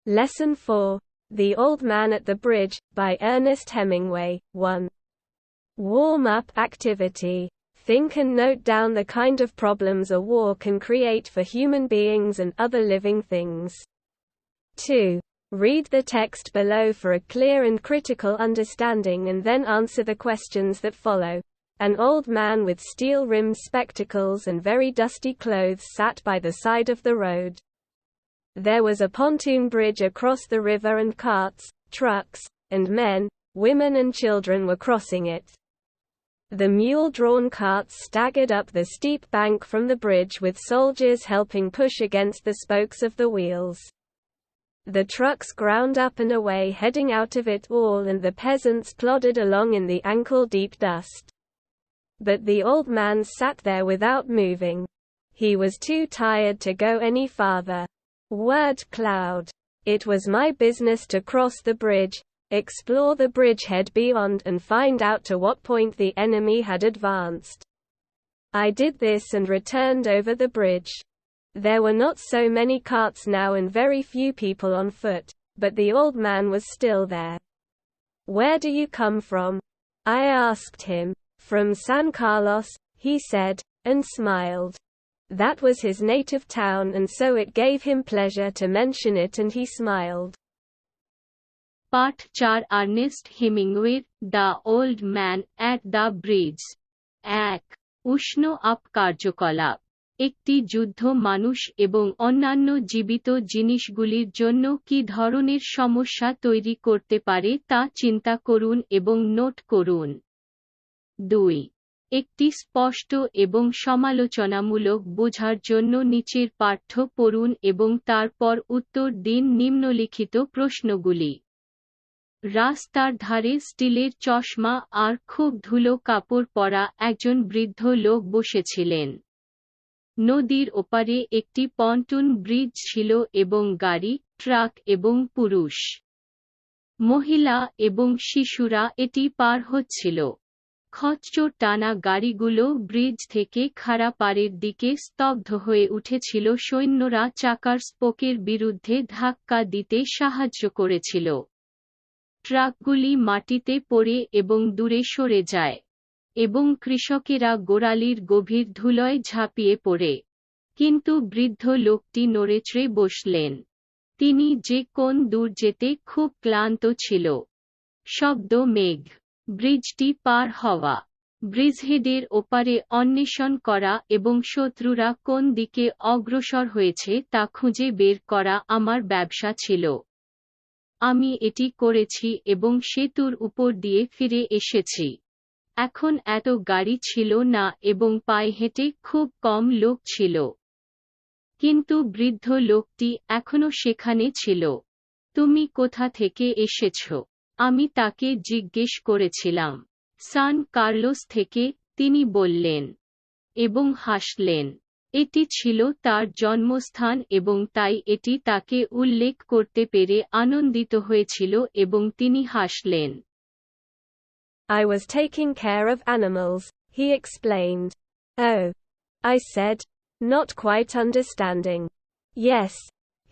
Lesson 4. The Old Man at the Bridge, by Ernest Hemingway. 1. Warm-up activity. Think and note down the kind of problems a war can create for human beings and other living things. 2. Read the text below for a clear and critical understanding and then answer the questions that follow. An old man with steel-rimmed spectacles and very dusty clothes sat by the side of the road. There was a pontoon bridge across the river and carts, trucks, and men, women and children were crossing it. The mule-drawn carts staggered up the steep bank from the bridge with soldiers helping push against the spokes of the wheels. The trucks ground up and away heading out of it all, and the peasants plodded along in the ankle-deep dust. But the old man sat there without moving. He was too tired to go any farther. Word cloud. It was my business to cross the bridge, explore the bridgehead beyond and find out to what point the enemy had advanced. I did this and returned over the bridge. There were not so many carts now and very few people on foot, but the old man was still there. "Where do you come from?" I asked him. "From San Carlos," he said, and smiled. That was his native town, and so it gave him pleasure to mention it, and he smiled. পাঠ 4 Ernest হেমিংওয়ের the old man at the bridge. 1. উষ্ণ up কার্যকলাপ। একটি যুদ্ধ মানুষ এবং অন্যান্য জীবিত জিনিসগুলির জন্য কী ধরনের সমস্যা তৈরি করতে পারে তা চিন্তা করুন এবং নোট করুন। 2. একটি স্পষ্ট এবং সমালোচনামূলক বোঝার জন্য নিচের পাঠ্য পড়ুন এবং তারপর উত্তর দিন নিম্নলিখিত প্রশ্নগুলি। রাস্তার ধারে স্টিলের চশমা আর খুব ধুলো কাপড় পরা একজন বৃদ্ধ লোক বসেছিলেন। নদীর ওপারে একটি পন্টুন ব্রিজ ছিল এবং গাড়ি, ট্রাক এবং পুরুষ, মহিলা এবং শিশুরা এটি পার হচ্ছিল। খচ্চর টানা গাড়িগুলো ব্রিজ থেকে খাড়া পাড়ের দিকে স্তব্ধ হয়ে উঠেছিল। সৈন্যরা চাকার স্পোকের বিরুদ্ধে ধাক্কা দিতে সাহায্য করেছিল। ট্রাকগুলি মাটিতে পড়ে এবং দূরে সরে যায়, এবং কৃষকেরা গোড়ালির গভীর ধুলোয় ঝাঁপিয়ে পড়ে। কিন্তু বৃদ্ধ লোকটি নড়েচড়ে বসলেন। তিনি যে কোন দূর যেতে খুব ক্লান্ত ছিল। শব্দ মেঘ। ব্রিজটি পার হওয়া, ব্রিজহেডের ওপারে অন্বেষণ করা এবং শত্রুরা কোন দিকে অগ্রসর হয়েছে তা খুঁজে বের করা আমার ব্যবসা ছিল। আমি এটি করেছি এবং সেতুর উপর দিয়ে ফিরে এসেছি। এখন এত গাড়ি ছিল না এবং পায়ে হেঁটে খুব কম লোক ছিল। কিন্তু বৃদ্ধ লোকটি এখনো সেখানে ছিল। "তুমি কোথা থেকে এসেছ?" আমি তাকে জিজ্ঞেস করেছিলাম। "সান কার্লোস থেকে," তিনি বললেন, এবং হাসলেন। এটি ছিল তার জন্মস্থান এবং তাই এটি তাকে উল্লেখ করতে পেরে আনন্দিত হয়েছিল এবং তিনি হাসলেন। I was taking care of animals, he explained. "Oh," I said, not quite understanding. "Yes,"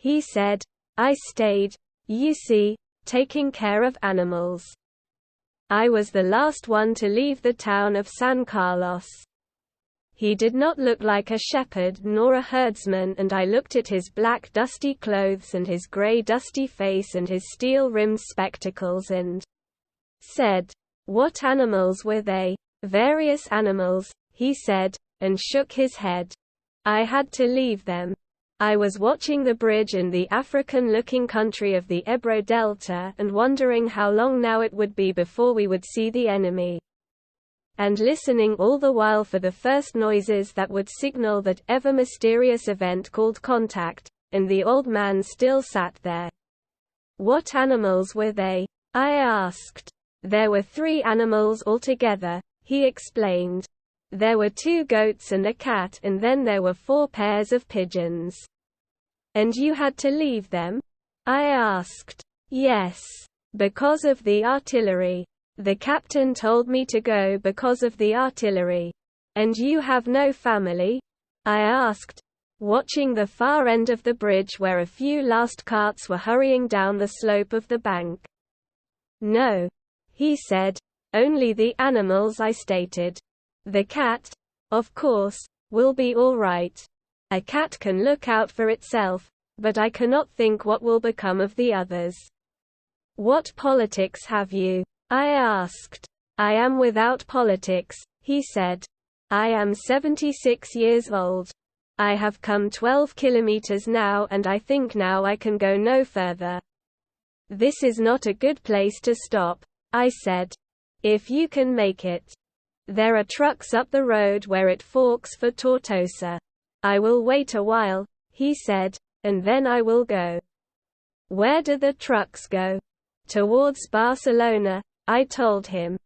he said, "I stayed, you see, taking care of animals. I was the last one to leave the town of San Carlos." He did not look like a shepherd nor a herdsman, and I looked at his black dusty clothes and his grey dusty face and his steel-rimmed spectacles and said, "What animals were they?" "Various animals," he said, and shook his head. "I had to leave them. I was watching the bridge in the African-looking country of the Ebro Delta and wondering how long now it would be before we would see the enemy. And listening all the while for the first noises that would signal that ever-mysterious event called contact, and the old man still sat there." "What animals were they?" I asked. "There were 3 animals altogether," he explained. "There were 2 goats and a cat, and then there were 4 pairs of pigeons." "And you had to leave them?" I asked. "Yes. Because of the artillery. The captain told me to go because of the artillery." "And you have no family?" I asked. watching the far end of the bridge where a few last carts were hurrying down the slope of the bank. No, he said, only the animals, I stated. The cat, of course, will be all right. A cat can look out for itself, but I cannot think what will become of the others. What politics have you? I asked. I am without politics, he said. I am 76 years old. I have come 12 kilometers now and I think now I can go no further. This is not a good place to stop, I said. If you can make it. There are trucks up the road where it forks for Tortosa. I will wait a while, he said, and then I will go. Where do the trucks go? Towards Barcelona, I told him.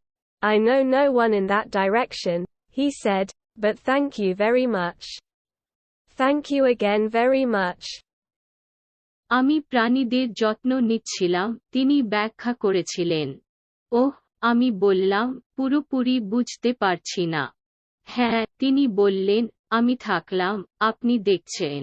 I know no one in that direction, he said, but thank you very much. Thank you again very much. আমি প্রাণীদের যত্ন নিচ্ছিলাম, তিনি ব্যাখ্যা করেছিলেন। ওহ, আমি বললাম, পুরোপুরি বুঝতে পারছি না। হ্যাঁ, তিনি বললেন, আমি থাকলাম, আপনি দেখছেন।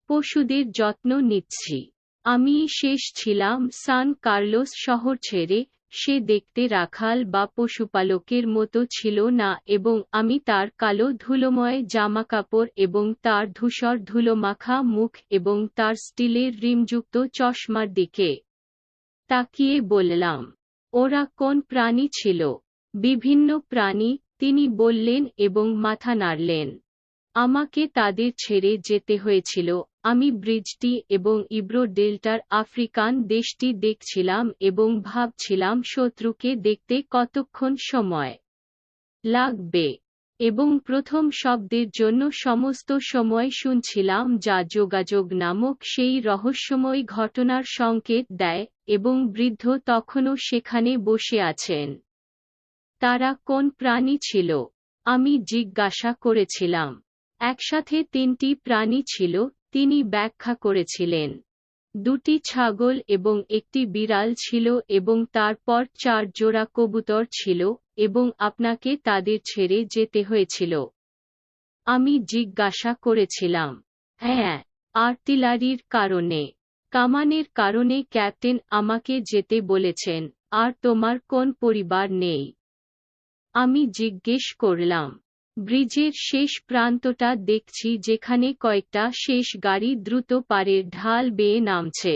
পশুদের যত্ন নিচ্ছি। আমি শেষ ছিলাম সান কার্লোস শহর ছেড়ে, সে দেখতে রাখাল বা পশুপালকের মতো ছিল না এবং আমি তার কালো ধুলোময় জামাকাপড় এবং তার ধূসর ধুলোমাখা মুখ এবং তার স্টিলের রিমযুক্ত চশমার দিকে তাকিয়ে বললাম, ওরা কোন প্রাণী ছিল? বিভিন্ন প্রাণী, তিনি বললেন এবং মাথা নাড়লেন। আমাকে তাদের ছেড়ে যেতে হয়েছিল। আমি ব্রিজটি এবং ইব্রো ডেল্টার আফ্রিকান দেশটি দেখছিলাম এবং ভাবছিলাম শত্রুকে দেখতে কতক্ষণ সময় লাগবে এবং প্রথম শব্দের জন্য সমস্ত সময় শুনছিলাম যা যোগাযোগ নামক সেই রহস্যময় ঘটনার সংকেত দেয় এবং বৃদ্ধ তখনও সেখানে বসে আছেন। তারা কোন প্রাণী ছিল? আমি জিজ্ঞাসা করেছিলাম। একসাথে 3টি প্রাণী ছিল, তিনি ব্যাখ্যা করেছিলেন। 2টি ছাগল এবং একটি বিড়াল ছিল এবং তারপর 4 জোড়া কবুতর ছিল এবং আপনাকে তাদের ছেড়ে যেতে হয়েছিল। আমি জিজ্ঞাসা করেছিলাম। হ্যাঁ, আর্টিলারির কারণে। কামানের কারণে ক্যাপ্টেন আমাকে যেতে বলেছেন, আর তোমার কোন পরিবার নেই? আমি জিজ্ঞেস করলাম। ব্রিজের শেষ প্রান্তটা দেখছি যেখানে কয়েকটা শেষ গাড়ি দ্রুত পাড়ের ঢাল বেয়ে নামছে।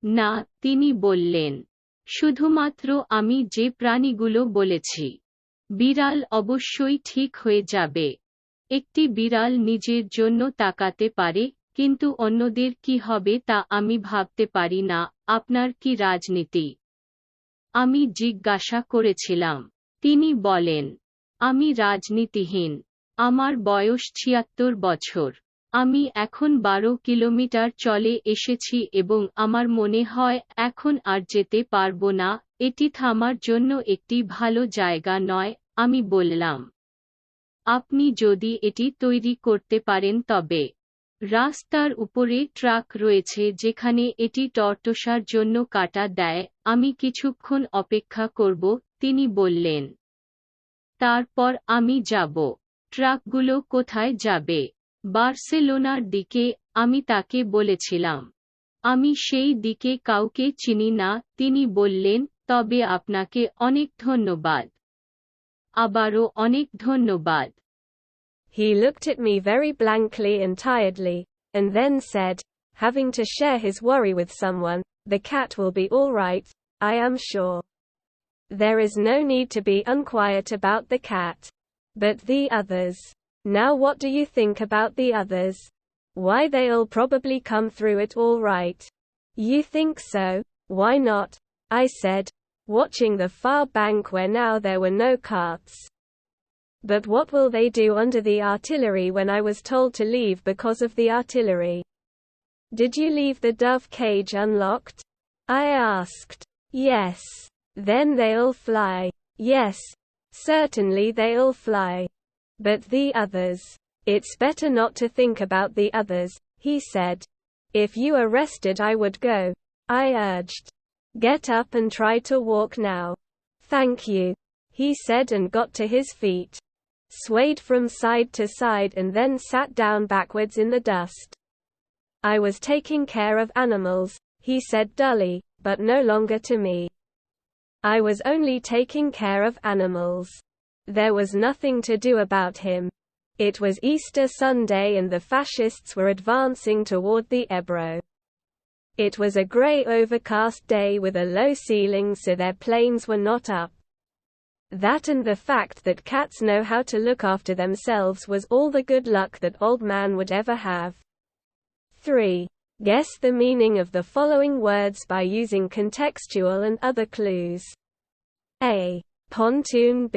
না, তিনি বললেন। শুধুমাত্র আমি যে প্রাণীগুলো বলেছি। বিড়াল অবশ্যই ঠিক হয়ে যাবে। একটি বিড়াল নিজের জন্য তাকাতে পারে, কিন্তু অন্যদের কি হবে তা আমি ভাবতে পারি না। আপনার কি রাজনীতি? আমি জিজ্ঞাসা করেছিলাম। তিনি বলেন, আমি রাজনীতিহীন। আমার বয়স 76 বছর। আমি এখন 12 কিলোমিটার চলে এসেছি এবং আমার মনে হয় এখন আর যেতে পারবো না, এটি থামার জন্য একটি ভালো জায়গা নয়, আমি বললাম। আপনি যদি এটি তৈরি করতে পারেন তবে। রাস্তার উপরে ট্রাক রয়েছে যেখানে এটি টর্টোসার জন্য কাটা দেয়, আমি কিছুক্ষণ অপেক্ষা করব, তিনি বললেন। তারপর আমি যাব। ট্রাকগুলো কোথায় যাবে? বার্সেলোনার দিকে, আমি তাকে বলেছিলাম। আমি সেই দিকে কাউকে চিনি না, তিনি বললেন, তবে আপনাকে অনেক ধন্যবাদ। আবারও অনেক ধন্যবাদ। He looked at me very blankly and tiredly, and then said, having to share his worry with someone, the cat will be all right, I am sure. There is no need to be unquiet about the cat. But the others. Now what do you think about the others? Why, they'll probably come through it all right. You think so? Why not? I said, watching the far bank where now there were no carts. But what will they do under the artillery when I was told to leave because of the artillery? Did you leave the dove cage unlocked? I asked. Yes. Then they'll fly. Yes. Certainly they'll fly. But the others. It's better not to think about the others, he said. If you are rested I would go, I urged. Get up and try to walk now. Thank you, he said and got to his feet. swayed from side to side and then sat down backwards in the dust. I was taking care of animals, he said dully, but no longer to me. I was only taking care of animals. There was nothing to do about him. It was Easter Sunday and the fascists were advancing toward the Ebro. It was a grey overcast day with a low ceiling so their planes were not up. That and the fact that cats know how to look after themselves was all the good luck that old man would ever have. 3. Guess the meaning of the following words by using contextual and other clues. A. Pontoon. B.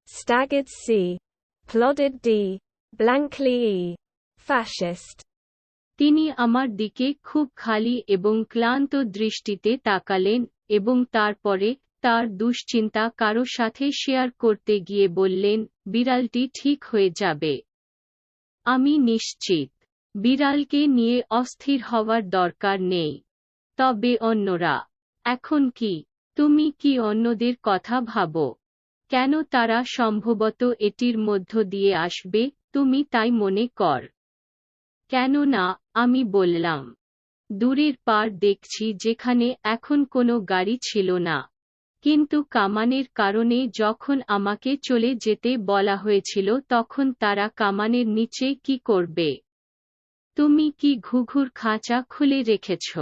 Staggered. C. Plodded. D. Blankly. E. Fascist. তিনি আমার দিকে খুব খালি এবং ক্লান্ত দৃষ্টিতে তাকালেন এবং তারপরে তার দুশ্চিন্তা কারো সাথে শেয়ার করতে গিয়ে বললেন, বিড়ালটি ঠিক হয়ে যাবে। আমি নিশ্চিত। বিড়ালকে নিয়ে অস্থির হওয়ার দরকার নেই। তবে অন্যরা? এখন কি? তুমি কি অন্যদের কথা ভাবো? কেন তারা সম্ভবত এটির মধ্য দিয়ে আসবে, তুমি তাই মনে কর? কেননা, আমি বললাম, দূরের পার দেখছি যেখানে এখন কোনো গাড়ি ছিল না। কিন্তু কামানের কারণে যখন আমাকে চলে যেতে বলা হয়েছিল তখন তারা কামানের নিচে কি করবে? তুমি কি ঘুঘুর খাঁচা খুলে রেখেছ?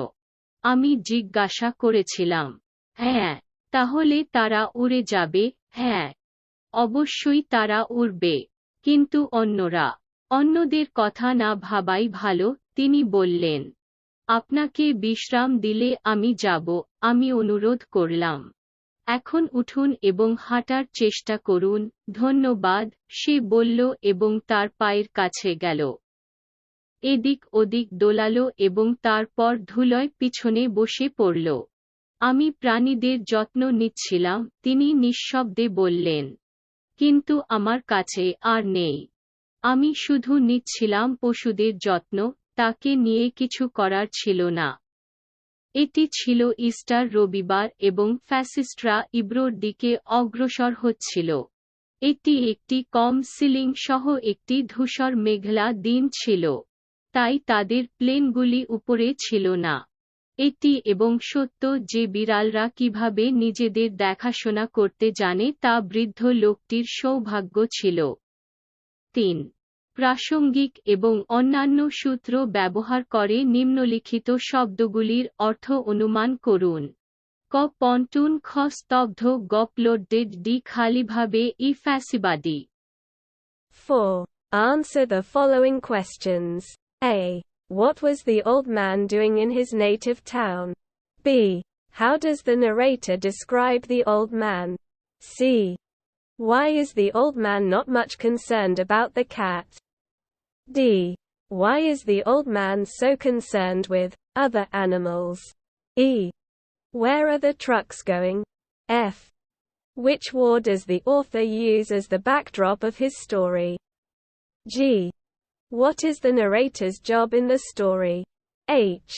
আমি জিজ্ঞাসা করেছিলাম। হ্যাঁ। তাহলে তারা উড়ে যাবে? হ্যাঁ। অবশ্যই তারা উড়বে। কিন্তু অন্যরা? অন্যদের কথা না ভাবাই ভালো, তিনি বললেন। আপনাকে বিশ্রাম দিলে আমি যাব, আমি অনুরোধ করলাম। এখন উঠুন এবং হাঁটার চেষ্টা করুন, ধন্যবাদ, সে বলল এবং তার পায়ের কাছে গেল। এদিক ওদিক দোলালো এবং তারপর ধুলোয় পিছনে বসে পড়ল। আমি প্রাণীদের যত্ন নিচ্ছিলাম, তিনি নিঃশব্দে বললেন। কিন্তু আমার কাছে আর নেই। আমি শুধু নিচ্ছিলাম পশুদের যত্ন, তাকে নিয়ে কিছু করার ছিল না। এটি ছিল ইস্টার রবিবার এবং ফ্যাসিস্টরা ইব্রোর দিকে অগ্রসর হচ্ছিল। এটি একটি কম সিলিং সহ একটি ধূসর মেঘলা দিন ছিল। তাই তাদের প্লেনগুলি উপরে ছিল না। এটি এবং সত্য যে বিড়ালরা কিভাবে নিজেদের দেখাশোনা করতে জানে তা বৃদ্ধ লোকটির সৌভাগ্য ছিল। 3. প্রাসঙ্গিক এবং অন্যান্য সূত্র ব্যবহার করে নিম্নলিখিত শব্দগুলির অর্থ অনুমান করুন। ক. পন্টুন। খ. স্তব্ধ। গ. প্লোডেড। ডি. খালিভাবে। ই. ফ্যাসিবাদী। 4. Answer the following questions. A. What was the old man doing in his native town? B. How does the narrator describe the old man? C. Why is the old man not much concerned about the cat? D. Why is the old man so concerned with other animals? E. Where are the trucks going? F. Which war does the author use as the backdrop of his story? G. What is the narrator's job in the story? H.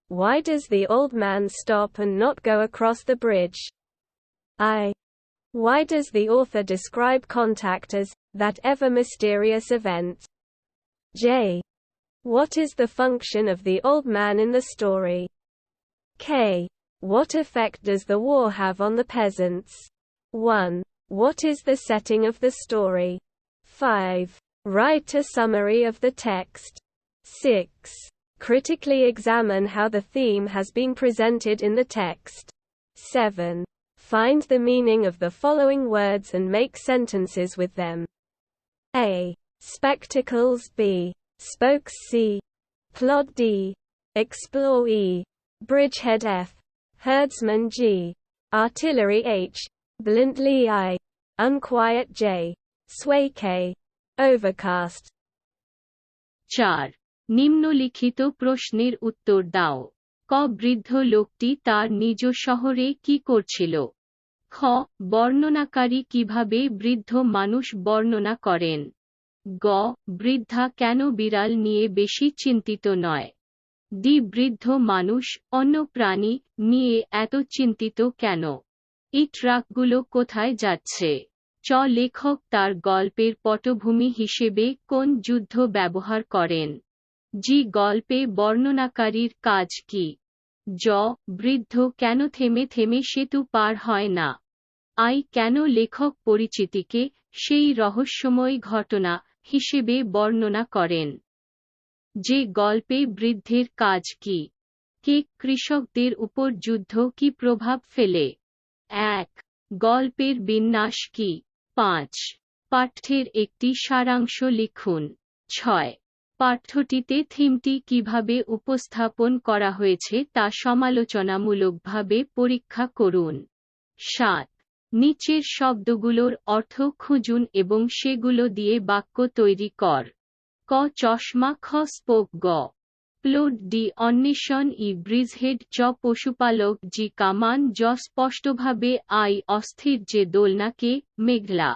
Why does the old man stop and not go across the bridge? I. Why does the author describe contact as that ever mysterious event? J. What is the function of the old man in the story? K. What effect does the war have on the peasants? 1. What is the setting of the story? 5. Write a summary of the text. 6. Critically examine how the theme has been presented in the text. 7. Find the meaning of the following words and make sentences with them. A. Spectacles. B. Spokes. C. Plod. D. Explore. E. Bridgehead. F. Herdsman. G. Artillery. H. Blindly. I. Unquiet. J. Sway. K. Overcast. 4. নিম্নলিখিত প্রশ্নের উত্তর দাও। ক. বৃদ্ধ লোকটি তার নিজ শহরে কি করছিল? খ. বর্ণনাকারী কিভাবে বৃদ্ধ মানুষ বর্ণনা করেন? গ. বৃদ্ধা কেন বিড়াল নিয়ে বেশি চিন্তিত নয়? ডি. বৃদ্ধ মানুষ অন্য প্রাণী নিয়ে এত চিন্তিত কেন? এই ট্রাকগুলো কোথায় যাচ্ছে? চ লেখক তার গল্পের পটভূমি হিসেবে কোন যুদ্ধ ব্যবহার করেন? জি গল্পে বর্ণনাকারীর কাজ কি? জ বৃদ্ধ কেন থেমে থেমে সেতু পার হয় না? আই কেন লেখক পরিচিতিকে সেই রহস্যময় ঘটনা হিসেবে বর্ণনা করেন? যে গল্পে বৃদ্ধের কাজ কি? কে কৃষকদের উপর যুদ্ধ কি প্রভাব ফেলে? 1. গল্পের বিন্যাস কি? 5. পাঠ্যের একটি সারাংশ লিখুন। 6. পাঠ্যটিতে থিমটি কিভাবে উপস্থাপন করা হয়েছে তা সমালোচনামূলকভাবে পরীক্ষা করুন। 7. নিচের শব্দগুলোর অর্থ খুঁজুন এবং সেগুলো দিয়ে বাক্য তৈরি কর। ক চশমা খ স্পোক গ প্লট ডি অন্বেষণ ই ব্রিজহেড চ পশুপালক জি কামান জ স্পষ্টভাবে আই অস্থির যে দোলনাকে মেঘলা।